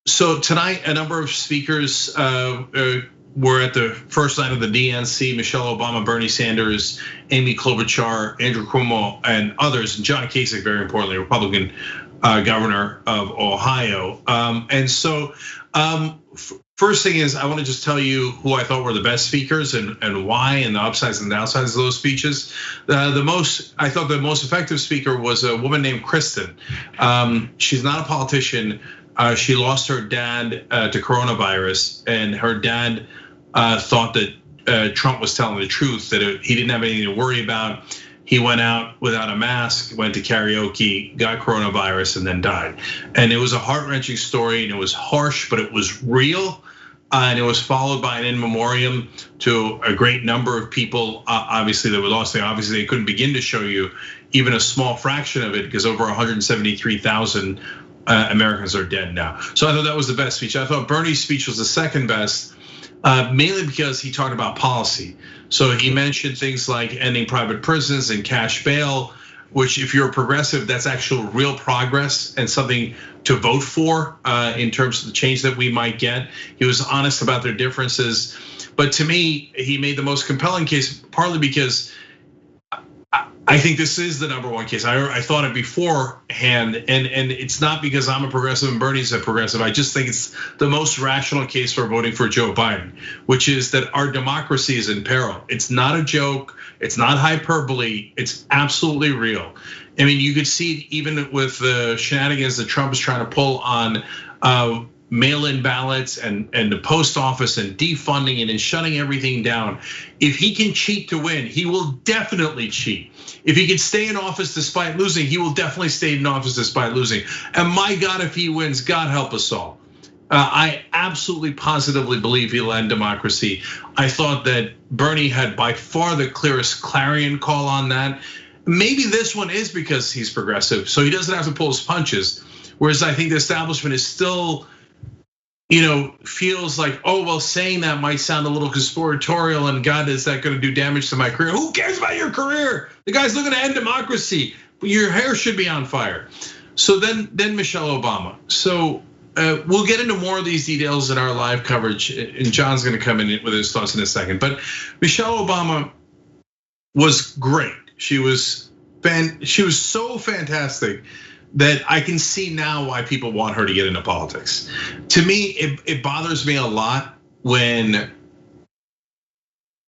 So tonight, a number of speakers were at the first night of the DNC: Michelle Obama, Bernie Sanders, Amy Klobuchar, Andrew Cuomo, and others. And John Kasich, very importantly, Republican governor of Ohio. And so, first thing is, I want to just tell you who I thought were the best speakers and why, and the upsides and downsides of those speeches. I thought the most effective speaker was a woman named Kristen. She's not a politician. She lost her dad to coronavirus, and her dad thought that Trump was telling the truth, that he didn't have anything to worry about. He went out without a mask, went to karaoke, got coronavirus, and then died. And it was a heart-wrenching story, and it was harsh, but it was real. And it was followed by an in memoriam to a great number of people, obviously, that were lost. Obviously, they couldn't begin to show you even a small fraction of it, because over 173,000 Americans are dead now. So I thought that was the best speech. I thought Bernie's speech was the second best, mainly because he talked about policy. So he mentioned things like ending private prisons and cash bail, which if you're a progressive, that's actual real progress and something to vote for in terms of the change that we might get. He was honest about their differences. But to me, he made the most compelling case, partly because I think this is the number one case. I thought it beforehand, and it's not because I'm a progressive and Bernie's a progressive. I just think it's the most rational case for voting for Joe Biden, which is that our democracy is in peril. It's not a joke. It's not hyperbole. It's absolutely real. I mean, you could see it even with the shenanigans that Trump is trying to pull on mail-in ballots and the post office and defunding and shutting everything down. If he can cheat to win, he will definitely cheat. If he can stay in office despite losing, he will definitely stay in office despite losing. And my God, if he wins, God help us all. I absolutely positively believe he'll end democracy. I thought that Bernie had by far the clearest clarion call on that. Maybe this one is because he's progressive, so he doesn't have to pull his punches. Whereas I think the establishment is still, feels like, oh, well, saying that might sound a little conspiratorial, and God, is that going to do damage to my career? Who cares about your career? The guy's looking to end democracy. Your hair should be on fire. So then Michelle Obama. So we'll get into more of these details in our live coverage, and John's going to come in with his thoughts in a second. But Michelle Obama was great. She was so fantastic that I can see now why people want her to get into politics. To me, it bothers me a lot when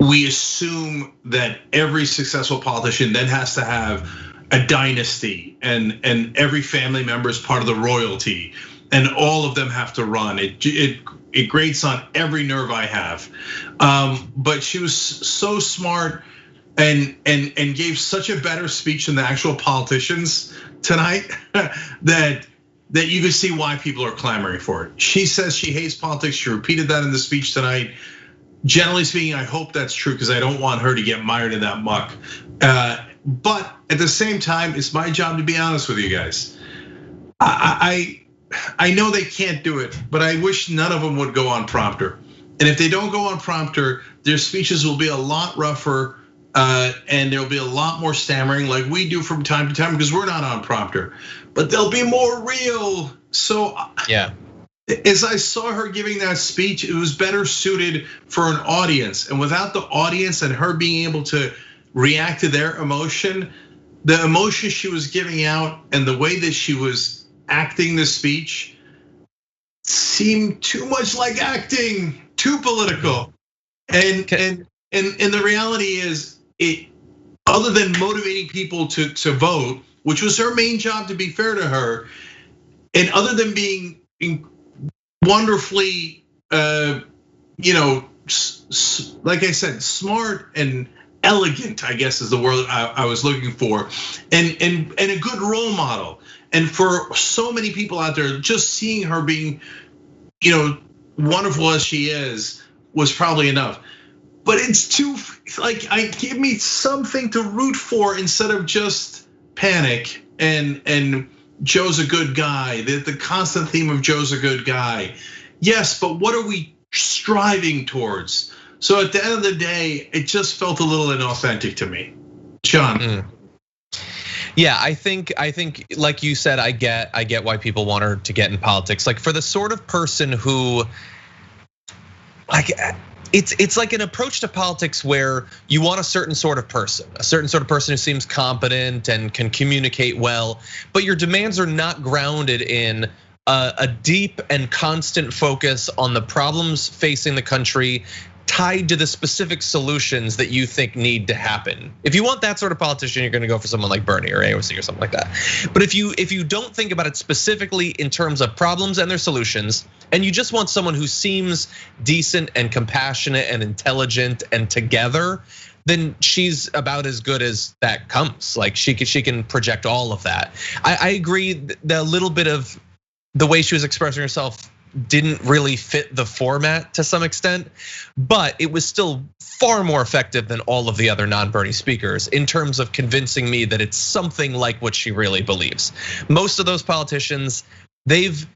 we assume that every successful politician then has to have a dynasty and every family member is part of the royalty and all of them have to run. It grates on every nerve I have. But she was so smart and gave such a better speech than the actual politicians tonight that you could see why people are clamoring for it. She says she hates politics. She repeated that in the speech tonight. Generally speaking, I hope that's true because I don't want her to get mired in that muck. But at the same time, it's my job to be honest with you guys. I know they can't do it, but I wish none of them would go on prompter. And if they don't go on prompter, their speeches will be a lot rougher. And there'll be a lot more stammering like we do from time to time because we're not on prompter, but they'll be more real. So yeah, as I saw her giving that speech, it was better suited for an audience, and without the audience and her being able to react to their emotion, the emotion she was giving out and the way that she was acting the speech seemed too much like acting, too political. And the reality is, other than motivating people to vote, which was her main job, to be fair to her, and other than being wonderfully, like I said, smart and elegant, I guess is the word I was looking for, and a good role model. And for so many people out there, just seeing her being, wonderful as she is, was probably enough. But it's too, give me something to root for instead of just panic and Joe's a good guy. The constant theme of Joe's a good guy. Yes, but what are we striving towards? So at the end of the day, it just felt a little inauthentic to me. John. Yeah, I think like you said, I get why people want her to get in politics. Like for the sort of person who, like, it's like an approach to politics where you want a certain sort of person who seems competent and can communicate well, but your demands are not grounded in a deep and constant focus on the problems facing the country, tied to the specific solutions that you think need to happen. If you want that sort of politician, you're gonna go for someone like Bernie or AOC or something like that. But if you don't think about it specifically in terms of problems and their solutions, and you just want someone who seems decent and compassionate and intelligent and together, then she's about as good as that comes. Like she can project all of that. I agree that a little bit of the way she was expressing herself didn't really fit the format to some extent, but it was still far more effective than all of the other non-Bernie speakers in terms of convincing me that it's something like what she really believes. Most of those politicians, they've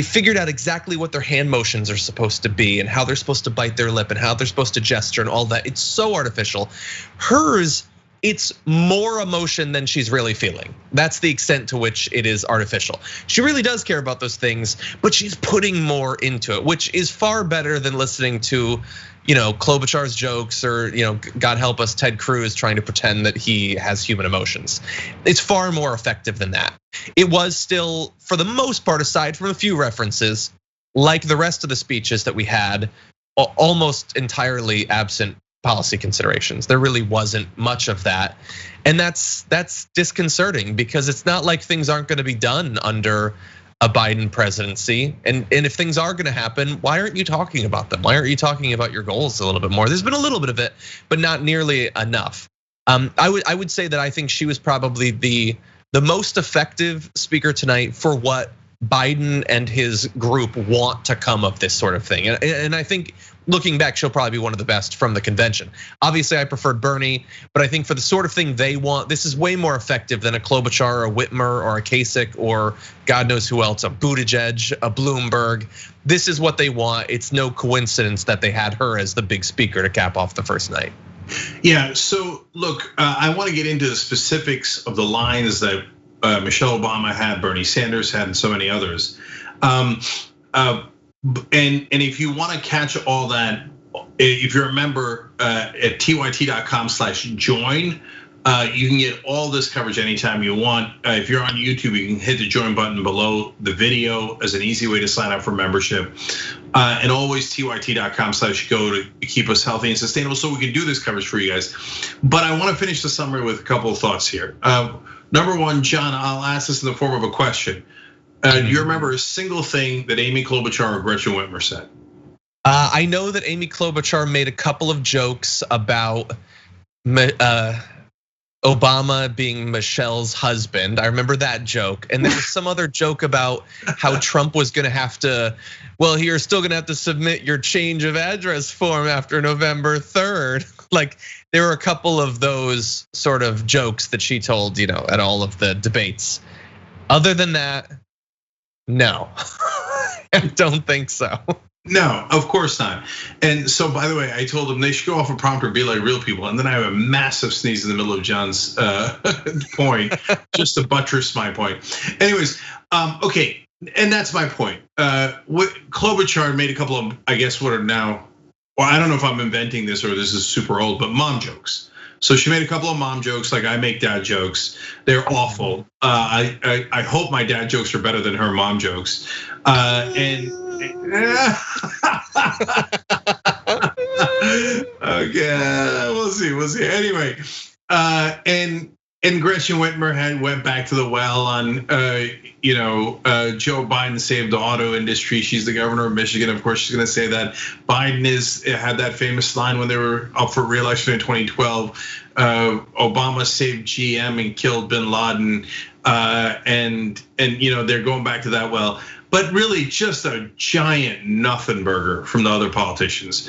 figured out exactly what their hand motions are supposed to be and how they're supposed to bite their lip and how they're supposed to gesture and all that. It's so artificial. Hers, it's more emotion than she's really feeling. That's the extent to which it is artificial. She really does care about those things, but she's putting more into it, which is far better than listening to, Klobuchar's jokes or, God help us, Ted Cruz trying to pretend that he has human emotions. It's far more effective than that. It was still, for the most part, aside from a few references, like the rest of the speeches that we had, almost entirely absent policy considerations. There really wasn't much of that. And that's disconcerting because it's not like things aren't gonna be done under a Biden presidency. And if things are gonna happen, why aren't you talking about them? Why aren't you talking about your goals a little bit more? There's been a little bit of it, but not nearly enough. I would say that I think she was probably the most effective speaker tonight for what Biden and his group want to come of this sort of thing. And I think looking back, she'll probably be one of the best from the convention. Obviously, I preferred Bernie, but I think for the sort of thing they want, this is way more effective than a Klobuchar or a Whitmer or a Kasich or God knows who else, a Buttigieg, a Bloomberg. This is what they want. It's no coincidence that they had her as the big speaker to cap off the first night. Yeah, so look, I want to get into the specifics of the lines that Michelle Obama had, Bernie Sanders had, and so many others. And if you want to catch all that, if you're a member at tyt.com/join, you can get all this coverage anytime you want. If you're on YouTube, you can hit the join button below the video as an easy way to sign up for membership. And always tyt.com/go to keep us healthy and sustainable so we can do this coverage for you guys. But I want to finish the summary with a couple of thoughts here. Number one, John, I'll ask this in the form of a question. Do you remember a single thing that Amy Klobuchar or Gretchen Whitmer said? I know that Amy Klobuchar made a couple of jokes about Obama being Michelle's husband. I remember that joke. And there was some other joke about how Trump was gonna have to, well, you're still gonna have to submit your change of address form after November 3rd. Like there were a couple of those sort of jokes that she told, at all of the debates. Other than that, no, I don't think so. No, of course not. And so, by the way, I told them they should go off a prompter, be like real people. And then I have a massive sneeze in the middle of John's point, just to buttress my point. Anyways, okay, and that's my point. Klobuchar made a couple of, I guess, what are now, well, I don't know if I'm inventing this or this is super old, but mom jokes. So she made a couple of mom jokes, like I make dad jokes. They're awful. I hope my dad jokes are better than her mom jokes. Okay, we'll see. Anyway, and Gretchen Whitmer went back to the well on, Joe Biden saved the auto industry. She's the governor of Michigan. Of course, she's going to say that. Biden had that famous line when they were up for re-election in 2012. Obama saved GM and killed Bin Laden, and they're going back to that well. But really, just a giant nothing burger from the other politicians,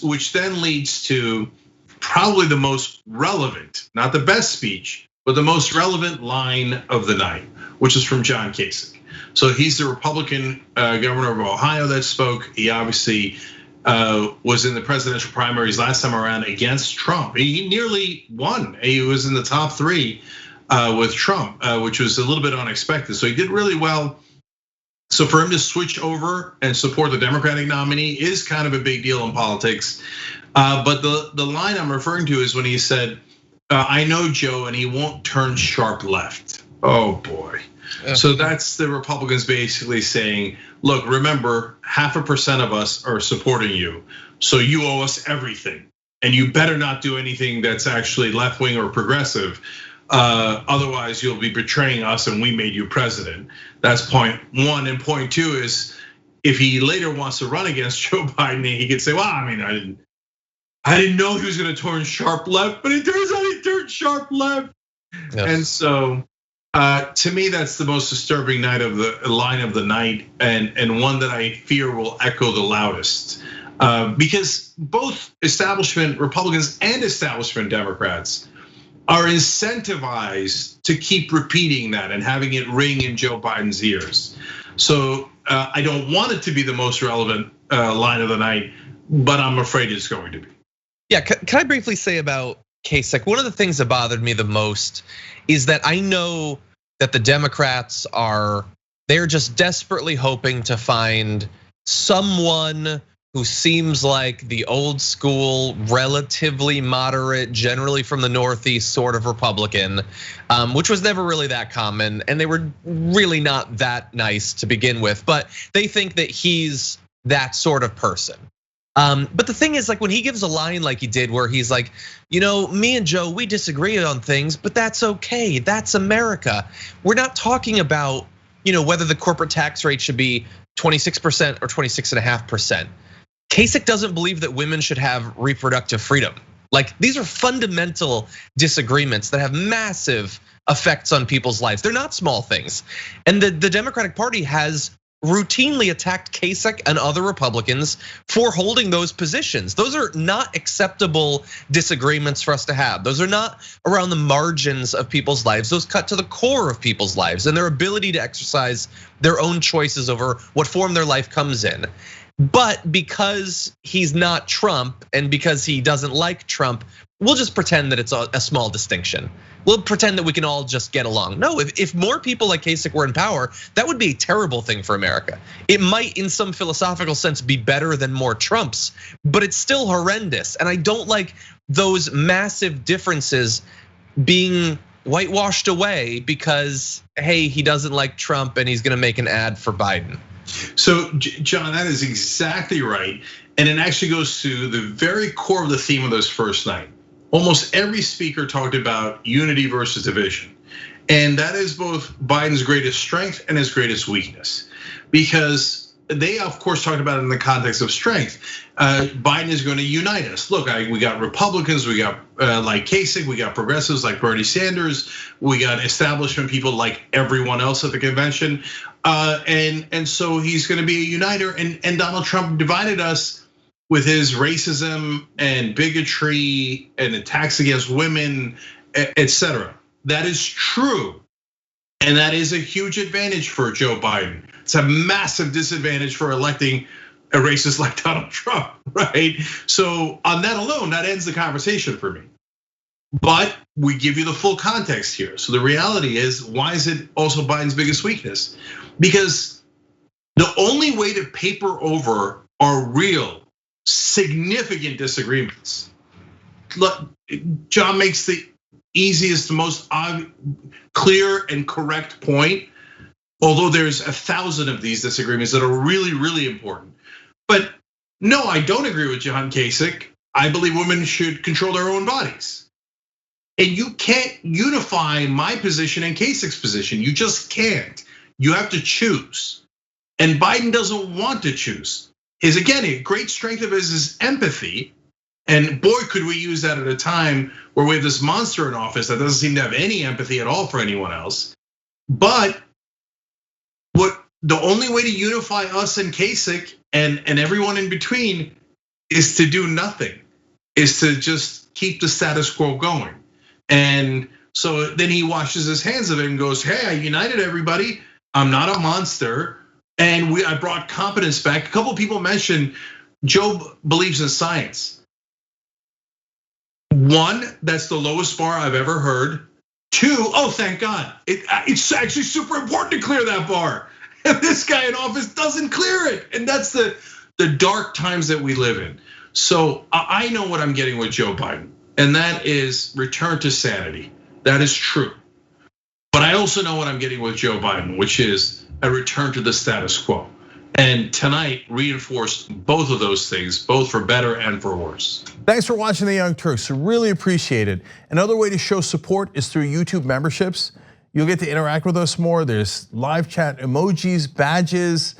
which then leads to probably the most relevant, not the best speech, but the most relevant line of the night, which is from John Kasich. So he's the Republican governor of Ohio that spoke. He obviously was in the presidential primaries last time around against Trump. He nearly won. He was in the top 3 with Trump, which was a little bit unexpected. So he did really well. So for him to switch over and support the Democratic nominee is kind of a big deal in politics. But the line I'm referring to is when he said, I know Joe and he won't turn sharp left. Oh boy. So that's the Republicans basically saying, look, remember, 0.5% of us are supporting you. So you owe us everything. And you better not do anything that's actually left wing or progressive. Otherwise you'll be betraying us and we made you president. That's point 1. And point 2 is if he later wants to run against Joe Biden, he could say, well, I mean, I didn't know he was gonna turn sharp left, but it turns out he turned sharp left. Yes. And so to me, that's the most disturbing line of the night, and one that I fear will echo the loudest. Because both establishment Republicans and establishment Democrats are incentivized to keep repeating that and having it ring in Joe Biden's ears. So I don't want it to be the most relevant line of the night, but I'm afraid it's going to be. Yeah, can I briefly say about Kasich? One of the things that bothered me the most is that I know that the Democrats they're just desperately hoping to find someone who seems like the old school, relatively moderate, generally from the Northeast sort of Republican, which was never really that common, and they were really not that nice to begin with, but they think that he's that sort of person. But the thing is, like when he gives a line like he did, where he's like, me and Joe, we disagree on things, but that's okay. That's America. We're not talking about, whether the corporate tax rate should be 26% or 26.5%. Kasich doesn't believe that women should have reproductive freedom. Like these are fundamental disagreements that have massive effects on people's lives. They're not small things. And the Democratic Party has routinely attacked Kasich and other Republicans for holding those positions. Those are not acceptable disagreements for us to have. Those are not around the margins of people's lives. Those cut to the core of people's lives and their ability to exercise their own choices over what form their life comes in. But because he's not Trump and because he doesn't like Trump, we'll just pretend that it's a small distinction. We'll pretend that we can all just get along. No, if more people like Kasich were in power, that would be a terrible thing for America. It might, in some philosophical sense, be better than more Trumps, but it's still horrendous. And I don't like those massive differences being whitewashed away because, hey, he doesn't like Trump and he's gonna make an ad for Biden. So, John, that is exactly right. And it actually goes to the very core of the theme of this first night. Almost every speaker talked about unity versus division. And that is both Biden's greatest strength and his greatest weakness. Because they, of course, talked about it in the context of strength. Biden is going to unite us. Look, we got Republicans, we got like Kasich, we got progressives like Bernie Sanders, we got establishment people like everyone else at the convention. And so he's going to be a uniter. And Donald Trump divided us with his racism and bigotry and attacks against women, etc. That is true. And that is a huge advantage for Joe Biden. It's a massive disadvantage for electing a racist like Donald Trump, right? So on that alone, that ends the conversation for me. But we give you the full context here. So the reality is, why is it also Biden's biggest weakness? Because the only way to paper over our real significant disagreements. John makes the easiest, the most clear and correct point, although there's 1,000 of these disagreements that are really, really important. But no, I don't agree with John Kasich. I believe women should control their own bodies. And you can't unify my position and Kasich's position. You just can't. You have to choose. And Biden doesn't want to choose. Again, a great strength of his is empathy. And boy, could we use that at a time where we have this monster in office that doesn't seem to have any empathy at all for anyone else. But the only way to unify us and Kasich and everyone in between is to do nothing, is to just keep the status quo going. And so then he washes his hands of it and goes, hey, I united everybody. I'm not a monster. And I brought competence back. A couple of people mentioned Joe believes in science. One, that's the lowest bar I've ever heard. Two, oh, thank God. It's actually super important to clear that bar. And this guy in office doesn't clear it. And that's the dark times that we live in. So I know what I'm getting with Joe Biden, and that is return to sanity. That is true. But I also know what I'm getting with Joe Biden, which is a return to the status quo. And tonight reinforced both of those things, both for better and for worse. Thanks for watching the Young Turks, really appreciate it. Another way to show support is through YouTube memberships. You'll get to interact with us more. There's live chat emojis, badges.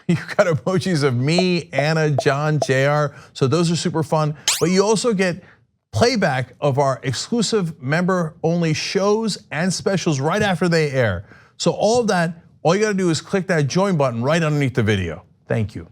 You've got emojis of me, Anna, John, JR. So those are super fun. But you also get playback of our exclusive member-only shows and specials right after they air. So all of that, all you gotta do is click that join button right underneath the video. Thank you.